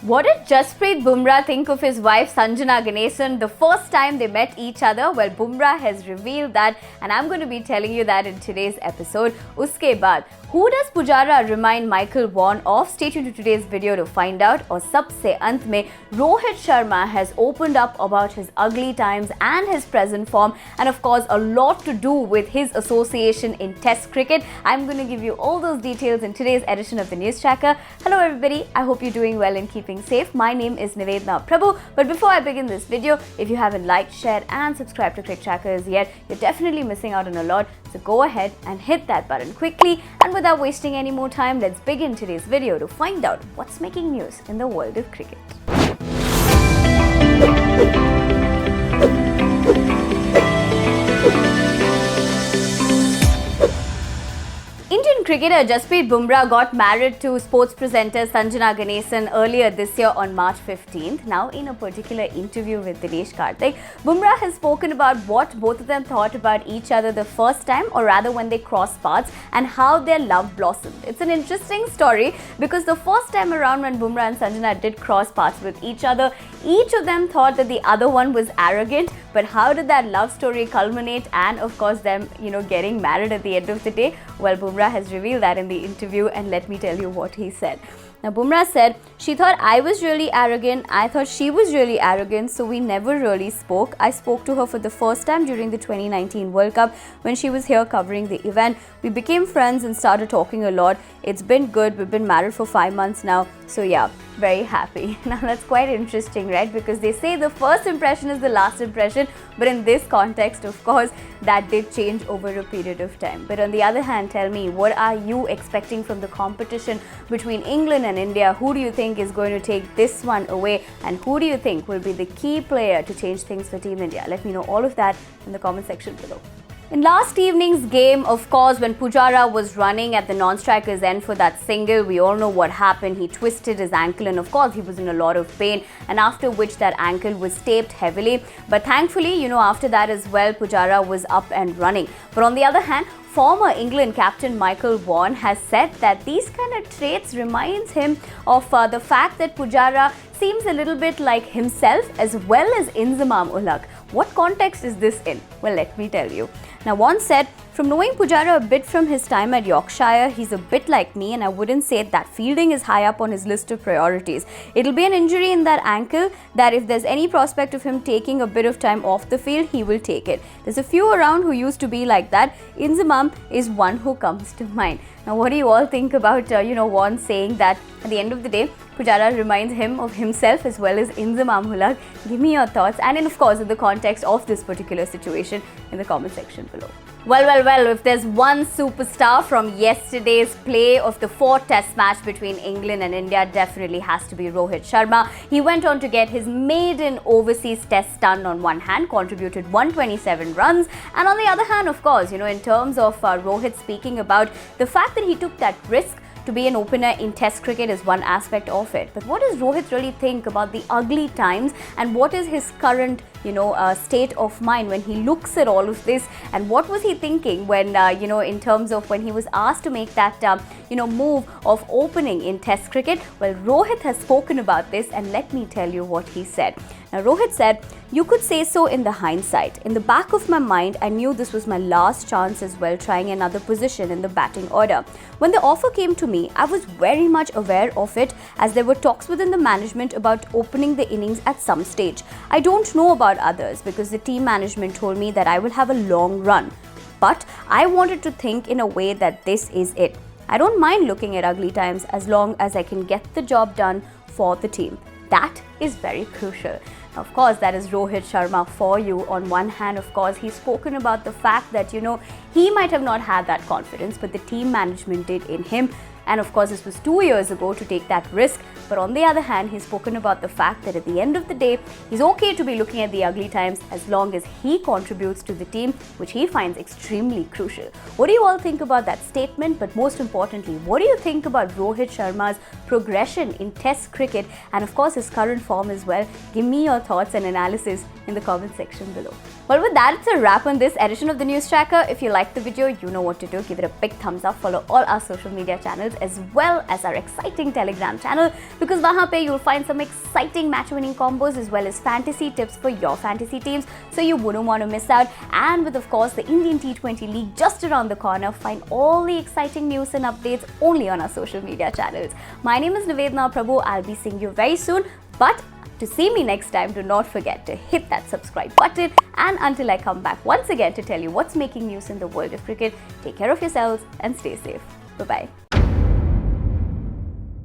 What did Jasprit Bumrah think of his wife Sanjana Ganesan the first time they met each other? Well, Bumrah has revealed that, and I'm going to be telling you that in today's episode. Uske baad, who does Pujara remind Michael Vaughan of? Stay tuned to today's video to find out. Aur sabse ant mein, Rohit Sharma has opened up about his ugly times and his present form, and of course a lot to do with his association in Test cricket. I'm going to give you all those details in today's edition of the News Tracker. Hello everybody, I hope you're doing well and keeping safe. My name is Nivedna Prabhu, but before I begin this video, if you haven't liked, shared and subscribed to Cricket Trackers yet, you're definitely missing out on a lot. So go ahead and hit that button quickly, and without wasting any more time, let's begin today's video to find out what's making news in the world of cricket. Indian cricketer Jasprit Bumrah got married to sports presenter Sanjana Ganesan earlier this year on March 15th. Now, in a particular interview with Dinesh Karthik, Bumrah has spoken about what both of them thought about each other the first time, or rather when they crossed paths, and how their love blossomed. It's an interesting story because the first time around when Bumrah and Sanjana did cross paths with each other, each of them thought that the other one was arrogant. But how did that love story culminate, and of course them, getting married at the end of the day? Well, Bumrah has revealed that in the interview, and let me tell you what he said. Now, Bumrah said, "She thought I was really arrogant, I thought she was really arrogant, so we never really spoke. I spoke to her for the first time during the 2019 World Cup when she was here covering the event. We became friends and started talking a lot. It's been good. We've been married for 5 months now. So yeah, very happy." Now that's quite interesting, right? Because they say the first impression is the last impression, but in this context, of course, that did change over a period of time. But on the other hand, tell me, what are you expecting from the competition between England and India? Who do you think is going to take this one away, and who do you think will be the key player to change things for Team India? Let me know all of that in the comment section below. In last evening's game, of course, when Pujara was running at the non-striker's end for that single, we all know what happened. He twisted his ankle and of course he was in a lot of pain, and after which that ankle was taped heavily. But thankfully, after that as well, Pujara was up and running. But on the other hand, former England captain Michael Vaughan has said that these kind of traits reminds him of the fact that Pujara seems a little bit like himself as well as Inzamam-ul-Haq. What context is this in? Well, let me tell you. Now, Vaughan said, "From knowing Pujara a bit from his time at Yorkshire, he's a bit like me, and I wouldn't say that fielding is high up on his list of priorities. It'll be an injury in that ankle that if there's any prospect of him taking a bit of time off the field, he will take it. There's a few around who used to be like that. Inzamam is one who comes to mind." Now, what do you all think about, Vaughan saying that at the end of the day, Pujara reminds him of himself as well as Inzamam-ul-Haq? Give me your thoughts, and of course, in the context of this particular situation, in the comment section below. Well, if there's one superstar from yesterday's play of the 4th Test match between England and India, definitely has to be Rohit Sharma. He went on to get his maiden overseas test done on one hand, contributed 127 runs, and on the other hand, of course, in terms of Rohit speaking about the fact that he took that risk to be an opener in Test cricket is one aspect of it. But what does Rohit really think about the ugly times, and what is his current state of mind when he looks at all of this, and what was he thinking when in terms of when he was asked to make that move of opening in Test cricket? Well, Rohit has spoken about this, and let me tell you what he said. Now, Rohit said, "You could say so in the hindsight. In the back of my mind, I knew this was my last chance as well, trying another position in the batting order. When the offer came to me, I was very much aware of it, as there were talks within the management about opening the innings at some stage. I don't know about others because the team management told me that I will have a long run. But I wanted to think in a way that this is it. I don't mind looking at ugly times as long as I can get the job done for the team." That is very crucial. Of course, that is Rohit Sharma for you. On one hand, of course, he's spoken about the fact that, he might have not had that confidence, but the team management did in him. And of course, this was 2 years ago to take that risk. But on the other hand, he's spoken about the fact that at the end of the day, he's okay to be looking at the ugly times as long as he contributes to the team, which he finds extremely crucial. What do you all think about that statement? But most importantly, what do you think about Rohit Sharma's progression in Test cricket, and of course his current form as well? Give me your thoughts and analysis in the comment section below. Well, with that, it's a wrap on this edition of the News Tracker. If you liked the video, you know what to do. Give it a big thumbs up. Follow all our social media channels as well as our exciting Telegram channel, because wahan pe you'll find some exciting match-winning combos as well as fantasy tips for your fantasy teams, so you wouldn't want to miss out. And with, of course, the Indian T20 League just around the corner, find all the exciting news and updates only on our social media channels. My name is Nivedna Prabhu. I'll be seeing you very soon. But to see me next time, do not forget to hit that subscribe button. And until I come back once again to tell you what's making news in the world of cricket, take care of yourselves and stay safe. Bye-bye.